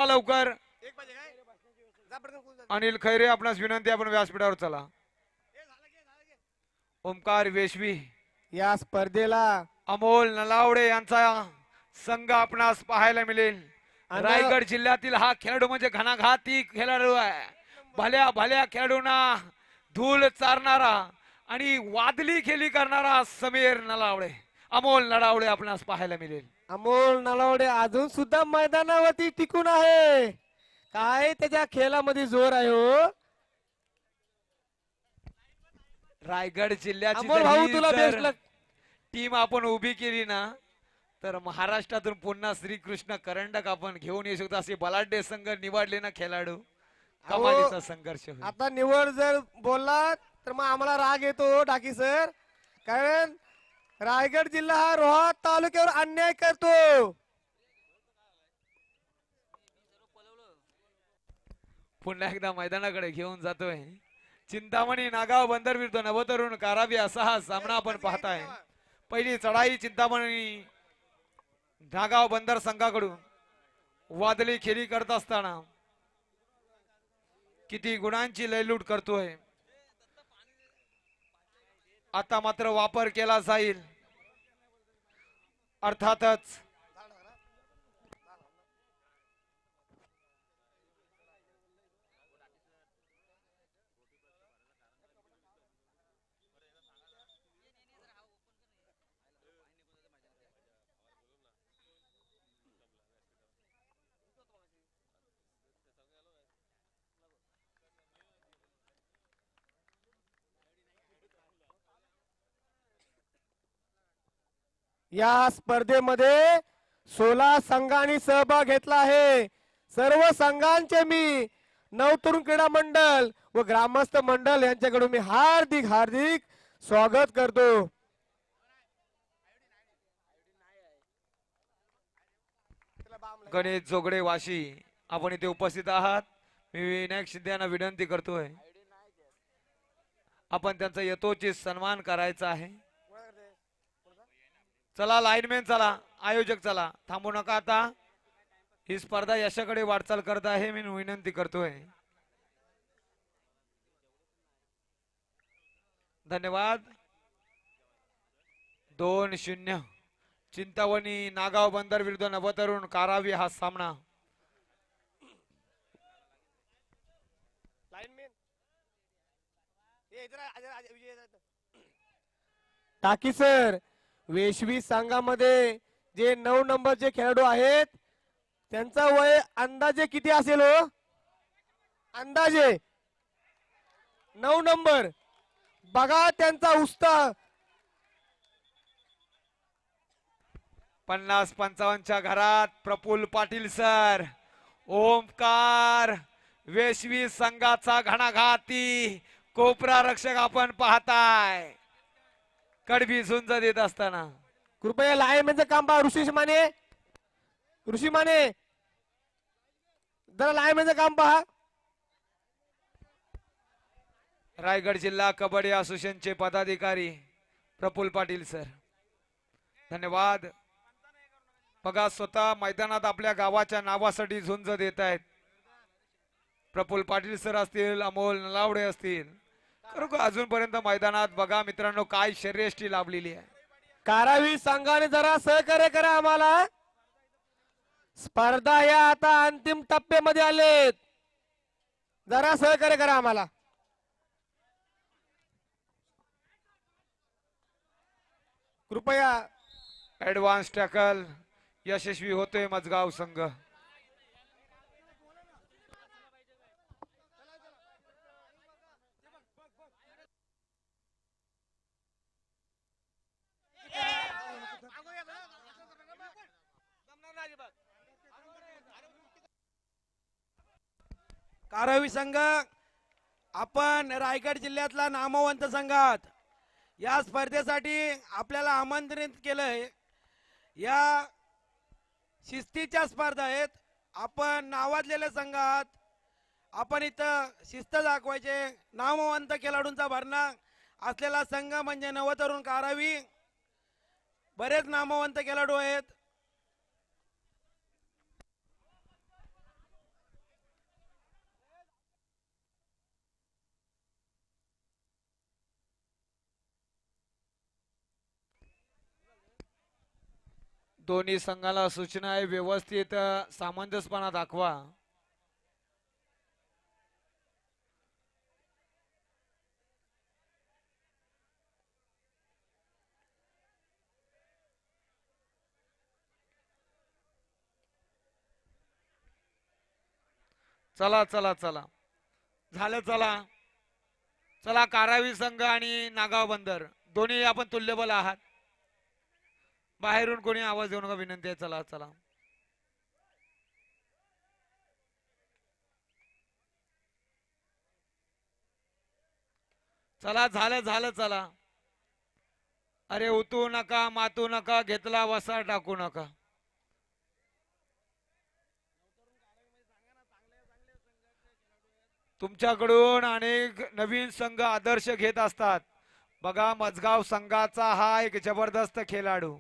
लवकर अनिल खैरे आपणास विनंती आपण व्यासपीठावर चला. ओमकार वेशवी या स्पर्धेला अमोल नलावडे यांचा संघ आपणास पाहायला मिळेल. रायगड जिल्ह्यातील हा खेळाडू म्हणजे घणाघाती खेळाडू आहे. भल्या भल्या खेळाडूंना धूल चारणारा आणि वादली खेळी करणारा समीर नलावडे अमोल नलावडे आपणास पाहायला मिळेल. अमोल नलावडे अजून सुद्धा मैदानावरती टिकून आहे. काय त्याच्या खेळामध्ये जोर आहे हो. रायगड जिल्ह्याची अमोल भाऊ तुला बेस्ट जर लक. टीम आपण उभी केली ना तर महाराष्ट्रातून पुन्हा श्रीकृष्ण करंडक आपण घेऊन येऊ शकतो. असे बलाढ्य संघ निवडले ना खेळाडू कमालीचा संघर्ष होईल. आता निवड जर बोलला तर मग आम्हाला राग येतो डाकी सर. कारण रायगड जिल्हा हा रोहा तालुक्यावर अन्याय करतो. पुन्हा एकदा मैदानाकडे घेऊन जातोय. चिंतामणी नागाव बंदर विरुद्ध नवतरुण कारावी असा हा सामना आपण पाहताय. पहिली चढाई चिंतामणी नागाव बंदर संघाकडून वादळी खेळी करत असताना किती गुणांची लयलूट करतोय. आता मात्र वापर केला जाईल. अर्थातच या स्पर्धेमध्ये 16 संघांनी सहभाग घेतला आहे. सर्व संघांचे मी नवतरुण क्रीडा मंडळ व ग्रामस्थ मंडळ यांच्याकडून मी हार्दिक हार्दिक स्वागत करतो. गणेश जोगडे वाशी आपण इथे उपस्थित आहात. मी विनायक शिंदे यांना विनंती करतोय आपण त्यांचा यथोचित सन्मान करायचा आहे. चला लाईनमॅन चला आयोजक चला थांबू नका. आता ही स्पर्धा यशाकडे वाटचाल करत आहे. मी विनंती करतोय. धन्यवाद. 2-0 चिंतावणी नागाव बंदर विरुद्ध नवतरुण कारावी हा सामना. टाकी सर वेशवी संघामध्ये जे 9 नंबरचे खेळाडू आहेत त्यांचा वय अंदाजे किती असेल हो. अंदाजे 9 नंबर बघा त्यांचा उत्साह. 50-55च्या घरात प्रफुल्ल पाटील सर ओमकार वेशवी संघाचा घणाघाती कोपरा रक्षक आपण पाहताय. कडबी झुंज देत असताना कृपया लाईनमॅनचं काम पहा. ऋषी माने जरा लाईनमॅनचं काम पहा. रायगड जिल्हा कबड्डी असोसिएशनचे पदाधिकारी प्रफुल्ल पाटील सर धन्यवाद. बघा स्वतः मैदानात आपल्या गावाच्या नावासाठी झुंज देत आहेत. प्रफुल्ल पाटील सर असतील अमोल नलावडे असतील. खरोखर अजूनपर्यंत मैदानात बघा मित्रांनो काय शर्यष्टी लाभलेली आहे. कारावी संघाने जरा सहकार्य करा आम्हाला. स्पर्धा या आता अंतिम टप्प्यामध्ये आलेत. जरा सहकार्य करा आम्हाला. कृपया. ऍडव्हान्स टॅकल यशस्वी होतोय मजगाव संघ. कारावी संघ आपण रायगड जिल्ह्यातला नामवंत संघात या स्पर्धेसाठी आपल्याला आमंत्रित केलंय. या शिस्तीच्या स्पर्धा आहेत. आपण नावाजलेल्या संघात आपण इथं शिस्त दाखवायचे. नामवंत खेळाडूंचा भरणा असलेला संघ म्हणजे नवतरुण कारावी. बरेच नामवंत खेळाडू आहेत. दोन्ही संघाला सूचना आहे, व्यवस्थित सामंजस्यपणा दाखवा. चला चला चला झालं. चला चला, कारावी संघ आणि नागाव बंदर दोन्ही आपण तुल्यबल आहात. बाहेरून कोणी आवाज देऊ नका, विनंती आहे. चला चला. चला झालं झालं. चला. अरे उतू नका, मातू नका, घेतला वसा टाकू नका. तुमच्याकडून अनेक नवीन संघ आदर्श घेत असतात. बघा, मजगाव संघाचा हा एक जबरदस्त खेळाडू.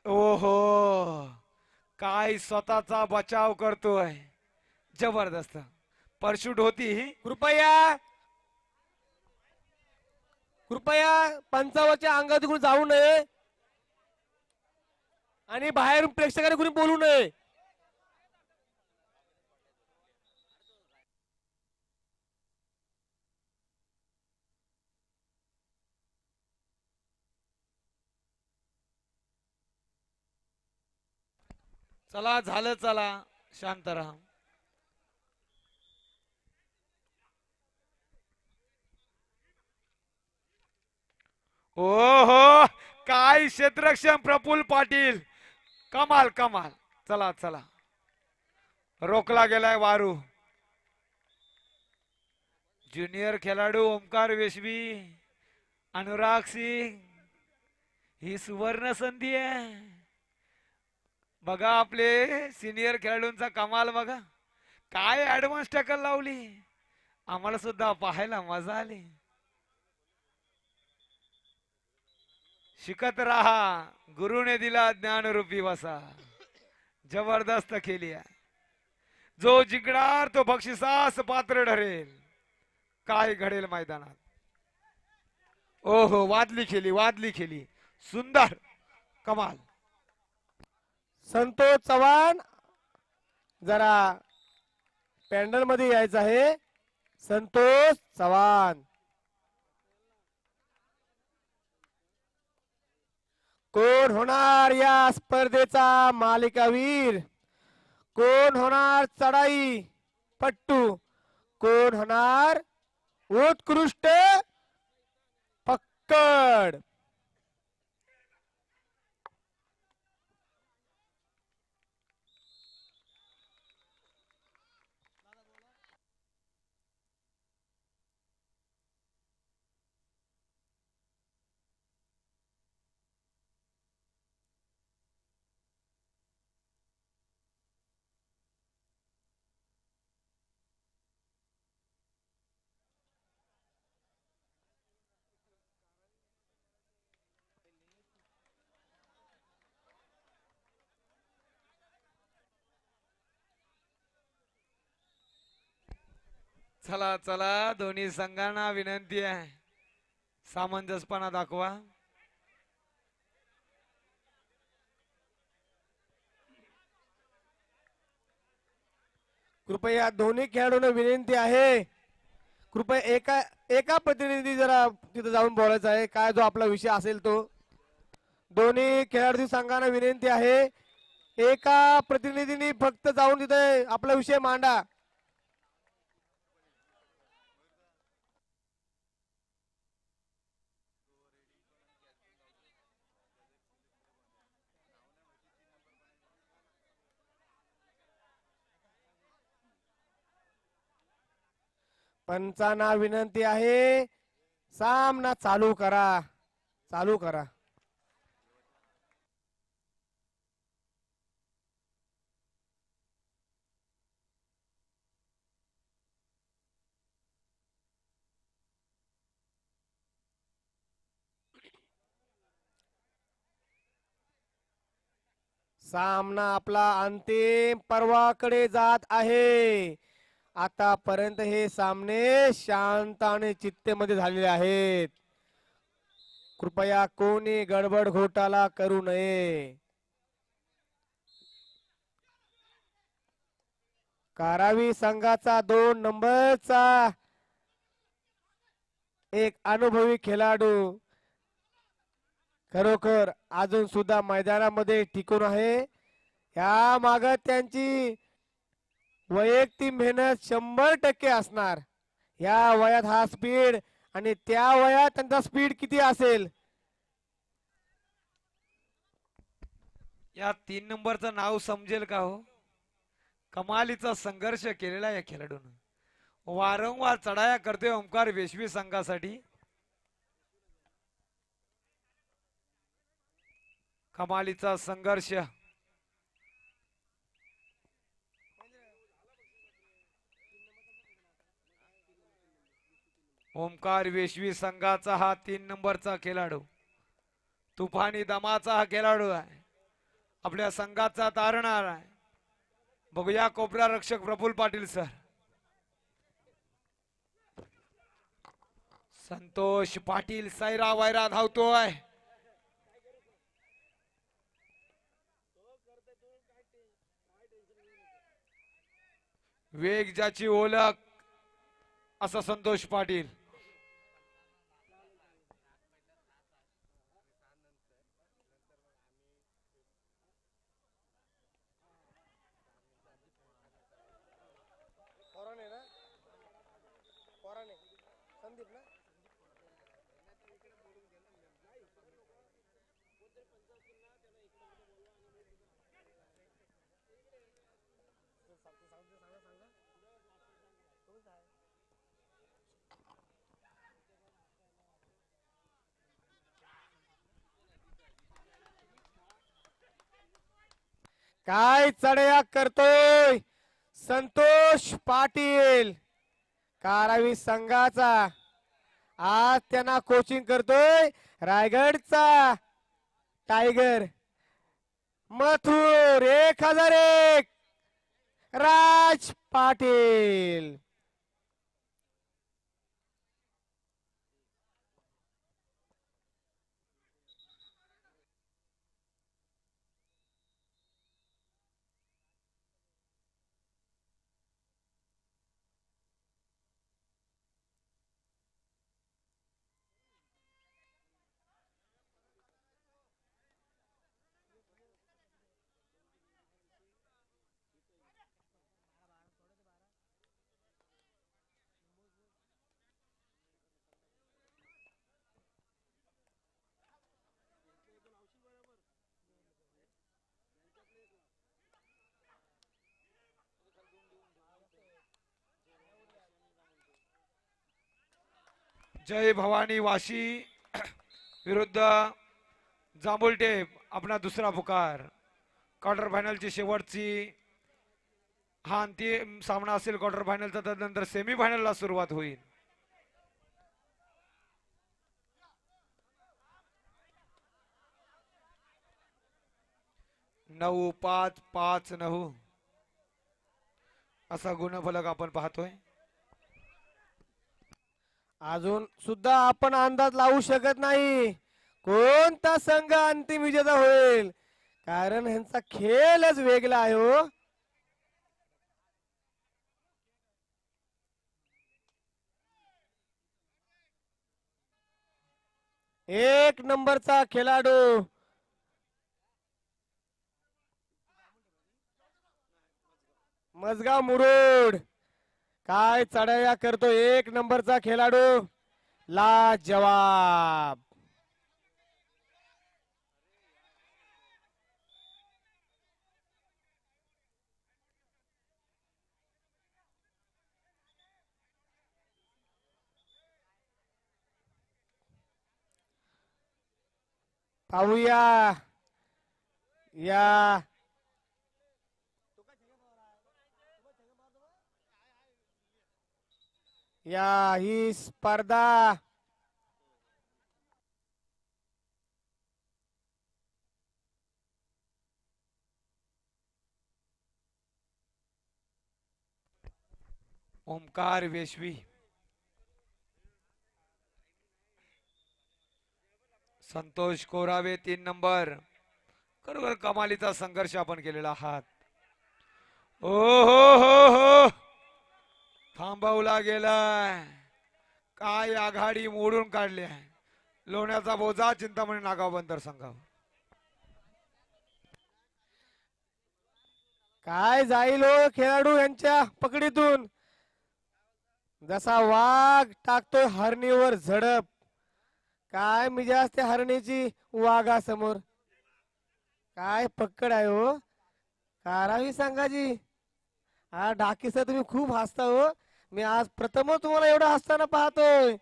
ओहो, काय स्वतःचा बचाव करतोय, जबरदस्त. परशूट होती. कृपया कृपया पंचावरच्या अंगात कोणी जाऊ नये आणि बाहेरून प्रेक्षकांनी कोणी बोलू नये. चला झालं. चला, शांत राहा. ओहो, काय क्षेत्ररक्षण प्रफुल्ल पाटील, कमाल कमाल. चला चला. रोखला गेलाय वारू. ज्युनियर खेळाडू ओमकार वेशवी, अनुराग सिंग, ही सुवर्ण संधी आहे. बघा आपले सिनियर खेळाडूंचा कमाल. बघा काय ऍडव्हान्स टॅकल लावली, आम्हाला सुद्धा पाहायला मजा आली. शिकत राहा, गुरुने दिला ज्ञानरूपी वसा. जबरदस्त खेळी आहे. जो जिंकणार तो बक्षिसास पात्र ठरेल. काय घडेल मैदानात. ओहो, वादली खेळी, वादली खेळी, सुंदर, कमाल. संतोष चव्हाण जरा पॅन्डल मध्ये यायचं आहे. संतोष चव्हाण. कोण होणार या स्पर्धेचा मालिकावीर, कोण होणार चढाई पट्टू, कोण होणार उत्कृष्ट पक्कड. चला चला, दोन्ही संघांना विनंती आहे, सामंजस्यपणा दाखवा. कृपया दोन्ही खेळाडूंना विनंती आहे, कृपया एका प्रतिनिधी जरा तिथे जाऊन बोलायचं आहे. काय जो आपला विषय असेल तो. दोन्ही खेळाडू संघांना विनंती आहे, एका प्रतिनिधींनी फक्त जाऊन तिथे आपला विषय मांडा. पंचांना विनंती आहे, सामना चालू करा, चालू करा. सामना आपला अंतिम पर्वाकडे जात आहे. आतापर्यंत हे सामने शांत आणि चित्तेमध्ये झालेले आहेत. कृपया कोणी गडबड घोटाळा करू नये. कारावी संघाचा 2 नंबरचा एक अनुभवी खेळाडू खरोखर अजून सुद्धा मैदानामध्ये टिकून आहे. या माग त्यांची वैयक्तिक मेहनत 100% असणार. या वयात हा स्पीड आणि त्या वयात त्यांचा स्पीड किती असेल. या 3 नंबरचं नाव समजेल का हो? कमालीचा संघर्ष केलेला या खेळाडून वारंवार चढाया करते ओमकार वेशवी संघासाठी. कमालीचा संघर्ष. ओमकार वेशवी संघाचा हा 3 नंबरचा खेळाडू तुफानी दमाचा हा खेळाडू आहे. आपल्या संघाचा तारणार आहे. बघूया कोपरा रक्षक प्रफुल्ल पाटील सर. संतोष पाटील सैरा वैरा धावतोय. वेग ज्याची ओळख असा संतोष पाटील. काय चढया करतोय संतोष पाटील कारावी संघाचा. आज त्यांना कोचिंग करतोय रायगडचा टायगर मथुर 1001 राज पाटील. जय भवानी वाशी विरुद्ध जांभुलटे. आपला दुसरा पुकार. क्वार्टर फायनलची शेवटची हा अंतिम सामना असेल क्वार्टर फायनलचा. त्यानंतर सेमी फायनलला सुरुवात होईल. 9-5-5-9 असा गुणफलक आपण पाहतोय. अजून सुद्धा आपण अंदाज लावू शकत नाही कोणता संघ अंतिम विजेता होईल कारण ह्यांचा खेळच वेगळा आहे हो. एक नंबरचा खेळाडू मजगाव मुरुड काय चढाया करतो. एक नंबरचा खेळाडू लाजवाब. पाहूया या ही स्पर्धा ओमकार वेशवी संतोष कोरावे 3 नंबर. खरोखर कमालीचा संघर्ष आपण केलेला आहात. ओ हो हो हो थांबवला गेलाय. काय आघाडी मोडून काढली आहे. लोण्याचा बोजा चिंतामणी नागाव बंदर संघावर. काय जाईल हो खेळाडू यांच्या पकडीतून. जसा वाघ टाकतोय हरणीवर झडप. काय मजा असते हरणीची वाघासमोर. काय पकड आहे हो कारावी संघाची. हा डाकीसर तुम्ही खूप हसता हो. मी आज प्रथमच तुम्हाला एवढं हसताना पाहतोय.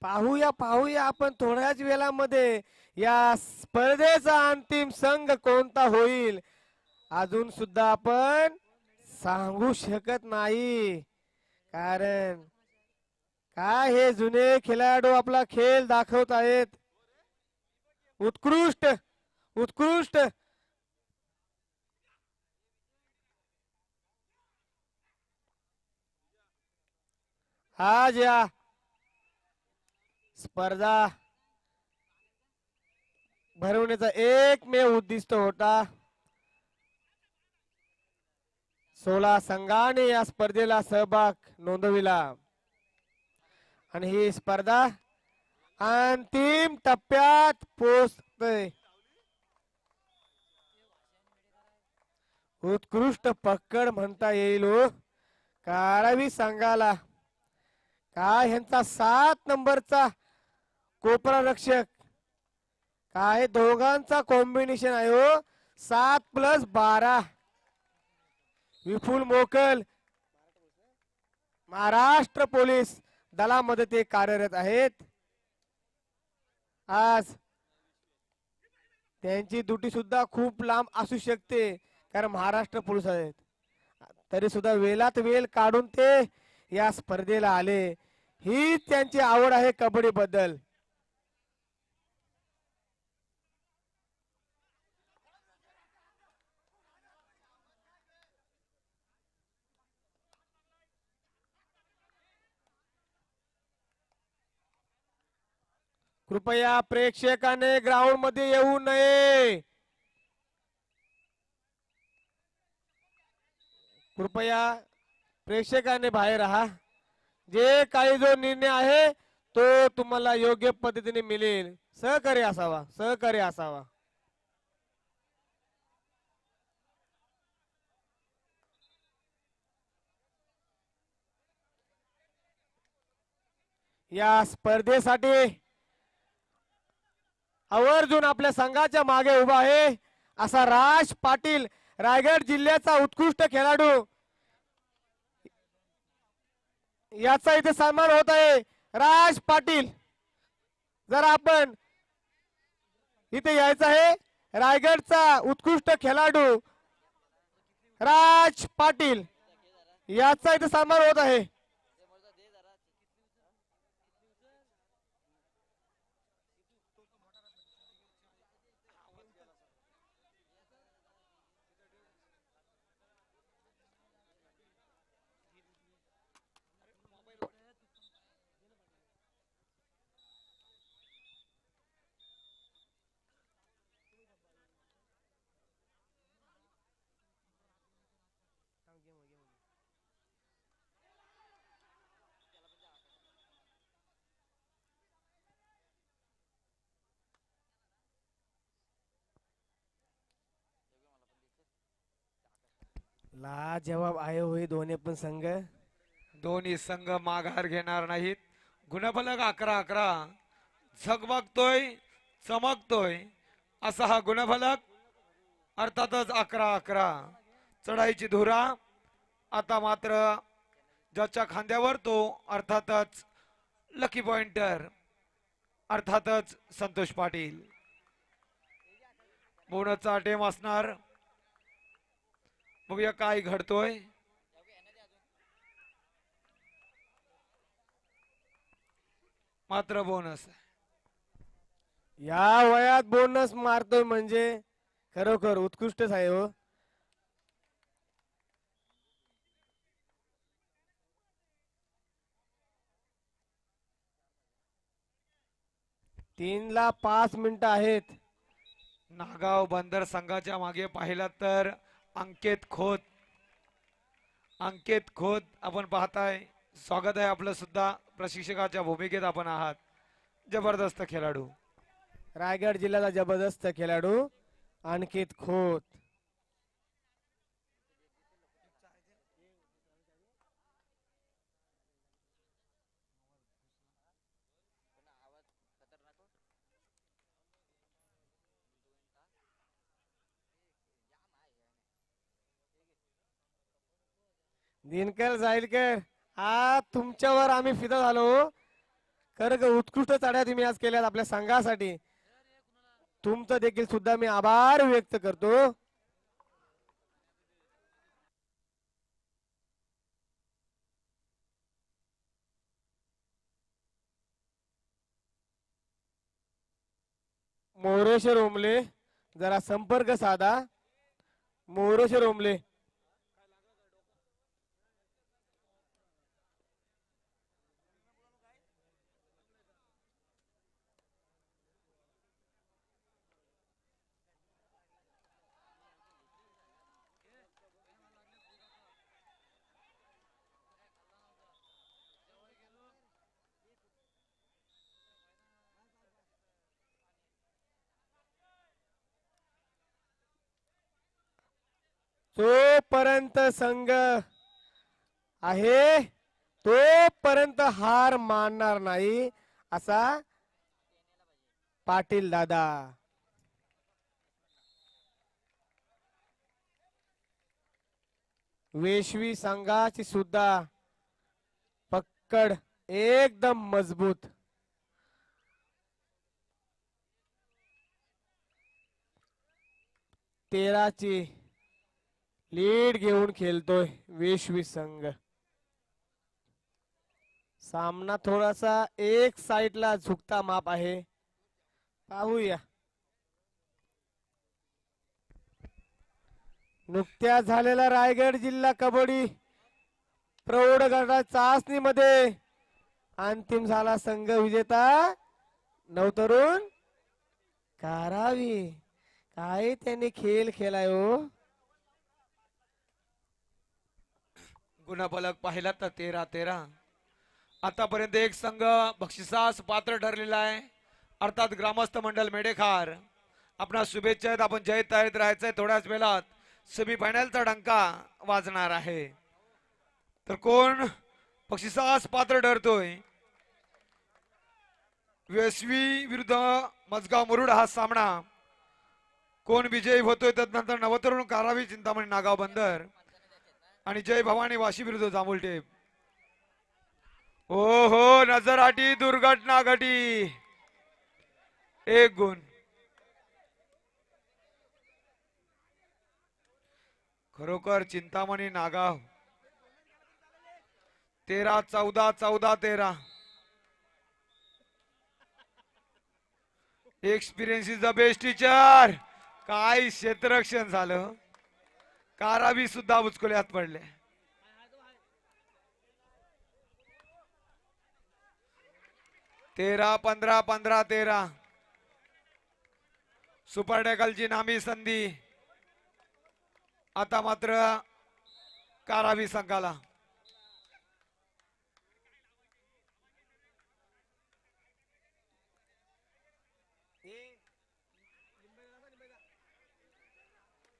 पाहूया पाहूया आपण थोड्याच वेळामध्ये या स्पर्धेचा अंतिम संघ कोणता होईल. अजून सुद्धा आपण सांगू शकत नाही. कारण काय हे जुने खेळाडू आपला खेळ दाखवत आहेत. उत्कृष्ट उत्कृष्ट. आज या स्पर्धा भरवण्याचा एकमेव उद्दिष्ट होता. 16 संघाने या स्पर्धेला सहभाग नोंदविला आणि ही स्पर्धा अंतिम टप्प्यात पोहोचते. उत्कृष्ट पकड म्हणता येईल हो कारावी संघाला. काय ह्यांचा 7 नंबरचा कोपरा रक्षक. काय दोघांचा कॉम्बिनेशन आहे हो. 7+12. विपुल मोकल महाराष्ट्र पोलीस दलामध्ये ते कार्यरत आहेत. आज त्यांची ड्युटी सुद्धा खूप लांब असू शकते कारण महाराष्ट्र पोलीस आहेत. तरी सुद्धा वेळात वेळ काढून ते या स्पर्धेला आले. ही त्यांची आवड आहे कबड्डी बद्दल. कृपया प्रेक्षकाने ग्राउंड मध्ये येऊ नये. कृपया प्रेक्षकाने बाहेर राहा. जे काही जो निर्णय आहे तो तुम्हाला योग्य पद्धतीने मिळेल. सहकार्य असावा सहकार्य असावा. या स्पर्धेसाठी आवर्जून आपल्या संघाच्या मागे उभा आहे असा राज पाटील रायगड जिल्ह्याचा उत्कृष्ट खेळाडू. याचा इथे सन्मान होत आहे. राज पाटील जर आपण इथे यायचं आहे. रायगडचा उत्कृष्ट खेळाडू राज पाटील याचा इथे सन्मान होत आहे. लाजवाब आहे होय दोन्ही पण संघ. दोन्ही संघ माघार घेणार नाहीत. गुणफलक 11-11 झगमगतोय चमकतोय असा हा गुणफलक. अर्थातच 11-11 चढाईची धुरा. आता मात्र ज्याच्या खांद्यावर तो अर्थातच लकी पॉइंटर अर्थातच संतोष पाटील. बोनसचा टेम असणार. बघूया काय घडतोय. मात्र बोनस या वयात बोनस मारतोय म्हणजे खरोखर उत्कृष्टच आहे हो. 3ला 5 मिनिटं आहेत. नागाव बंदर संघाच्या मागे पाहिला तर अंकित खोत आपण पाहताय. स्वागत आहे आपलं सुद्धा. प्रशिक्षकाच्या भूमिकेत आपण आहात. जबरदस्त खेळाडू. रायगड जिल्ह्याचा जबरदस्त खेळाडू अंकित खोत. दिनकर जाईलकर, आज तुमच्यावर आम्ही फिदा झालो. खरं उत्कृष्ट चढ्या तुम्ही आज केल्यात आपल्या संघासाठी. तुमचं देखील सुद्धा मी आभार व्यक्त करतो. मोरेश्वर ओमले जरा संपर्क साधा. मोरेश्वर ओमले जोपर्यंत संघ आहे तोपर्यंत हार मानणार नाही असा पाटील दादा. वेशवी संघाची सुद्धा पकड एकदम मजबूत. तेराची लीड घेऊन खेळतोय वेशवी संघ. सामना थोडासा एक साइडला झुकता माप आहे. पाहूया. नुकत्याच झालेला रायगड जिल्हा कबड्डी प्रौढ गटाच्या चाचणीमध्ये अंतिम झाला संघ विजेता नवतरुण कारावी. काय त्यांनी खेळ खेळाय हो. गुणफलक पाहिला तर 13-13. आतापर्यंत एक संघ बक्षिसास पात्र ठरलेला आहे, अर्थात ग्रामस्थ मंडळ मेडेखार. आपणा शुभेच्छा आहेत. आपण जय तयारीत राहायचंय. थोड्याच वेळात सेमीफायनलचा डंका वाजणार आहे. तर कोण बक्षिसास पात्र ठरतोय? वेसवी विरुद्ध मजगाव मुरुड हा सामना. कोण विजयी होतोय? त्यानंतर नवतरुण कारावी चिंतामणी नागाव बंदर आणि जय भवानी वाशी विरुद्ध जांभुलटेप. ओ हो, नजराटी दुर्घटना घटी. 1 गुण. खरोखर Chintamani Nagaon 13-14 14-13. Experience is the best teacher. काय क्षेत्ररक्षण झालं. कारावी सुद्धा उचकुल्यात पडले. तेरा 15-15-13. सुपर टॅकलची नामी संधी आता मात्र कारावी संघाला.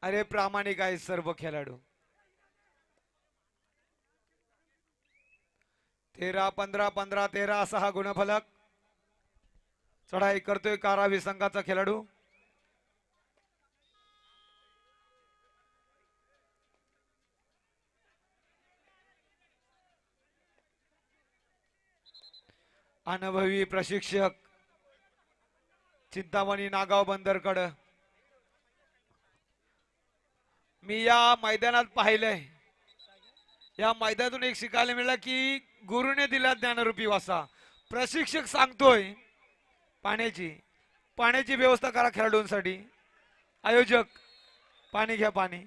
अरे प्रामाणिक आहे सर्व खेळाडू. 13-15-15-13 असा हा गुणफलक. चढाई करतोय कारावी संघाचा खेळाडू. अनुभवी प्रशिक्षक चिंतामणी नागाव बंदरकड. मी या मैदानात पाहिलंय. या मैदानातून एक शिकायला मिळालं की गुरुने दिला ज्ञानरूपी वासा. प्रशिक्षक सांगतोय पाण्याची व्यवस्था करा खेळाडूंसाठी. आयोजक पाणी घ्या पाणी.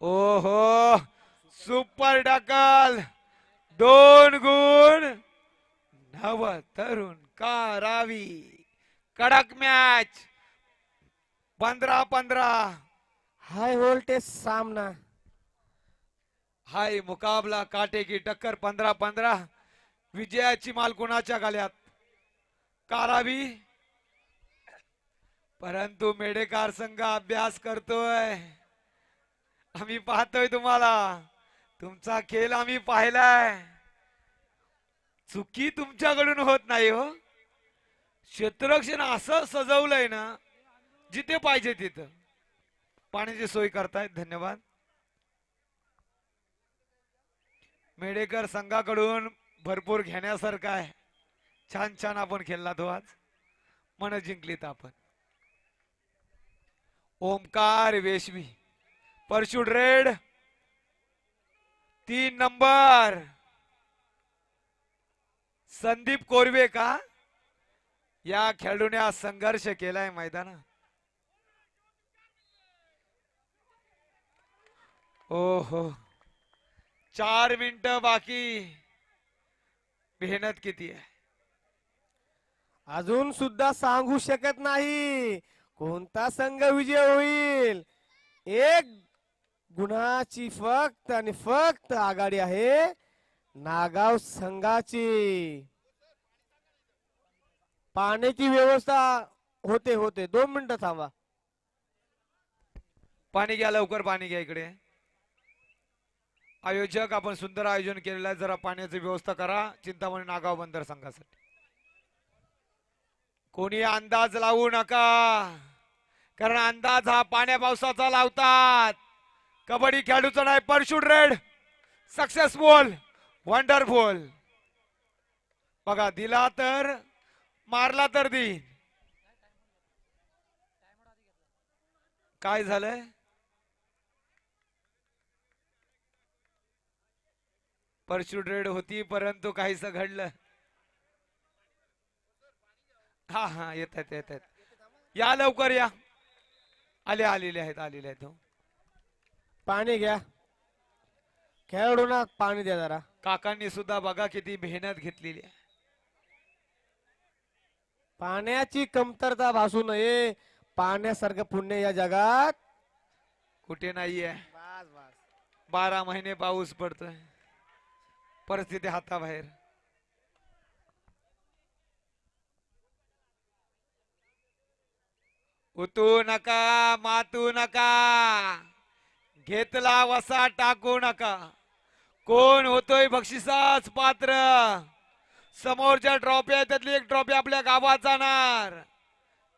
ओहो, सुपर टॅकल 2 गुण नव तरुण करावी. कडक मॅच 15-15. हाय व्होल्टेज सामना. हाय मुकाबला काटे की टक्कर 15-15. विजयाची माल कोणाच्या गाल्यात कारावी. परंतु मेडेकार संघ अभ्यास करतोय. आम्ही पाहतोय तुम्हाला. तुमचा खेळ आम्ही पाहिलाय. चुकी तुमच्याकडून होत नाही हो. क्षेत्ररक्षण असं सजवलंय ना जिथे पाहिजे तिथं. पाण्याची सोय करतायत. धन्यवाद. मेडेकर संघाकडून भरपूर घेण्यासारखं आहे. छान छान आपण खेळला तो आज. मन जिंकलीत आपण. ओमकार वेशवी परशुड रेड 3 नंबर. संदीप कोरवे का या खेळाडूने आज संघर्ष केलाय मैदानात. ओहो 4 मिनिटं बाकी. मेहनत किती आहे. अजून सुद्धा सांगू शकत नाही कोणता संघ विजय होईल. एक गुणाची फक्त आणि फक्त आघाडी आहे नागाव संघाची. पाण्याची व्यवस्था होते 2 मिनिटं थांबा. पाणी घ्या लवकर. पाणी घ्या इकडे. आयोजक आपण सुंदर आयोजन केलेलं आहे. जरा पाण्याची व्यवस्था करा चिंतामणी नागाव बंदर संघासाठी. कोणी अंदाज लावू नका कारण अंदाज हा पाण्या पावसाचा लावतात. कबड्डी खेळूचा नाही. परशुड रेड सक्सेसफुल वंडरफुल. बघा दिला तर मारला तर देईन. काय झालंय. परशुड रेड होती परंतु काहीच घडलं. हा येत आहेत. या लवकर या. आलेले आहेत. पाणी घ्या. खेळाडूंना पाणी द्या जरा. काकांनी सुद्धा बघा किती मेहनत घेतलेली आहे. पाण्याची कमतरता भासू नये. पाण्यासारखं पुण्य या जगात कुठे नाहीये. 12 महिने पाऊस पडतोय. परिस्थिती हाताबाहेर. उतू नका मातू नका. घेतला वसा टाकू नका. कोण होतोय बक्षिसाच पात्र. समोरच्या ट्रॉफी आहे त्यातली एक ट्रॉफी आपल्या गावात जाणार.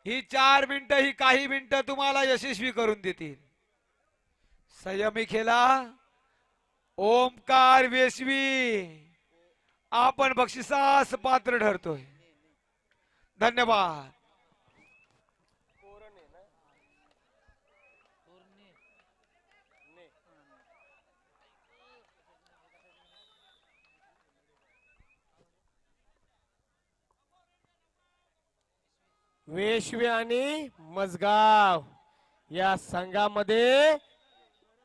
ही 4 मिनिटं ही काही मिनिटं तुम्हाला यशस्वी करून देतील. संयमी खेळा. ओमकार वेशवी आपण बक्षिसास पात्र ठरतोय. धन्यवाद. वेशवी आणि मजगाव या संघामध्ये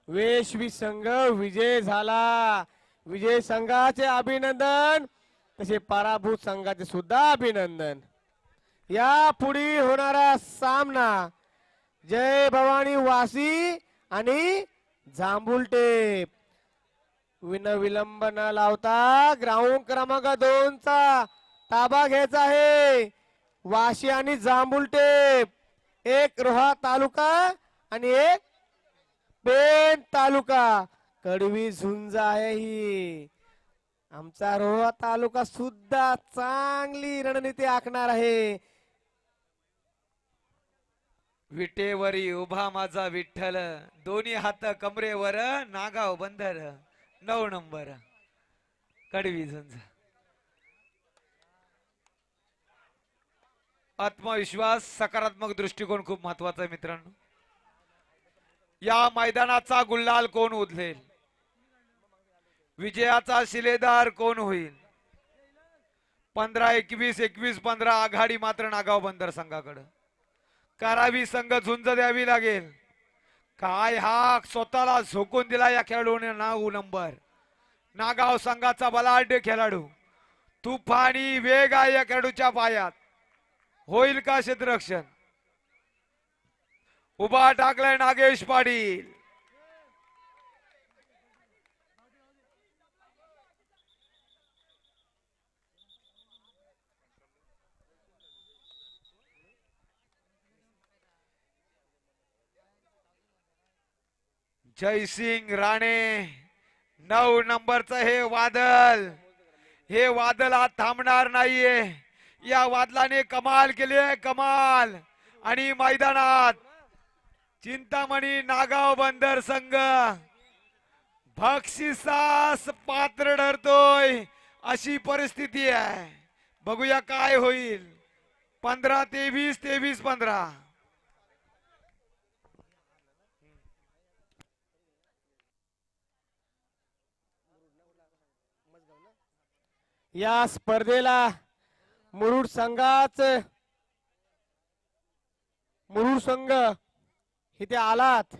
वेशवी संघ विजय झाला. विजय संघाचे अभिनंदन तसे पराभूत संघाचे सुद्धा अभिनंदन. या पुढे होणारा सामना जय भवानी वासी आणि जांभुलटेप. विलंब न लावता ग्राउंड क्रमांक 2 चा ताबा घ्यायचा आहे. वाशी आणि जांभुलटेप. एक रोहा तालुका आणि एक पेण तालुका. कडवी झुंज आहे ही. आमचा रोहा तालुका सुद्धा चांगली रणनीती आखणार आहे. विटेवरी उभा माझा विठ्ठल. दोन्ही हात कमरेवर नागाव बंदर. 9 नंबर कडवी झुंज. आत्मविश्वास सकारात्मक दृष्टिकोन खूप महत्वाचा आहे मित्रांनो. या मैदानाचा गुल्हाल कोण उधळेल. विजयाचा शिलेदार कोण होईल. 15-21 21-15 आघाडी मात्र नागाव बंदर संघाकडे. करावी संघ झुंज द्यावी लागेल. काय हा स्वतःला झोकून दिला या खेळाडूने 9 नंबर. नागाव संघाचा बलाढ्य खेळाडू. तुफानी वेग आहे या खेळाडूच्या पायात. होईल का क्षेत्ररक्षण? उभा टाकलाय नागेश पाटील. जयसिंग राणे 9 नंबरचं हे वादळ आज थांबणार नाहीये. या वादळाने कमाल केली आहे, कमाल. आणि मैदानात चिंतामणी नागाव बंदर संघ बक्षिसास पात्र ठरतोय अशी परिस्थिती आहे. बघूया काय होईल. 15-23, 23-15. या स्पर्धेला मुरुड संघ इथे आलात.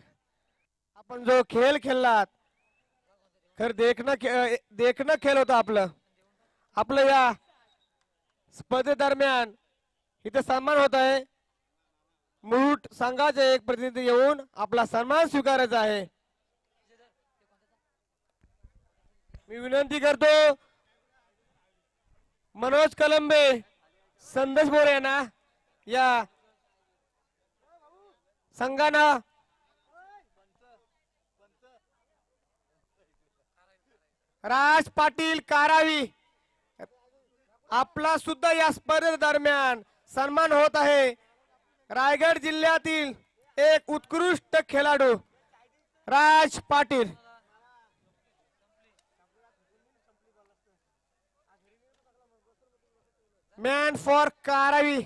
आपण जो खेळ खेळलात खर देखणं खेळ होता आपलं या स्पर्धेदरम्यान इथे सन्मान होत आहे. मुरुड संघाचे एक प्रतिनिधी येऊन आपला सन्मान स्वीकारायचा आहे. मी विनंती करतो मनोज कलंबे, संदेश बोरे यांना या संघानं राज पाटील कारावी आपला सुद्धा या स्पर्धे दरम्यान सन्मान होत आहे. रायगड जिल्ह्यातील एक उत्कृष्ट खेळाडू राज पाटील. Man for कारावी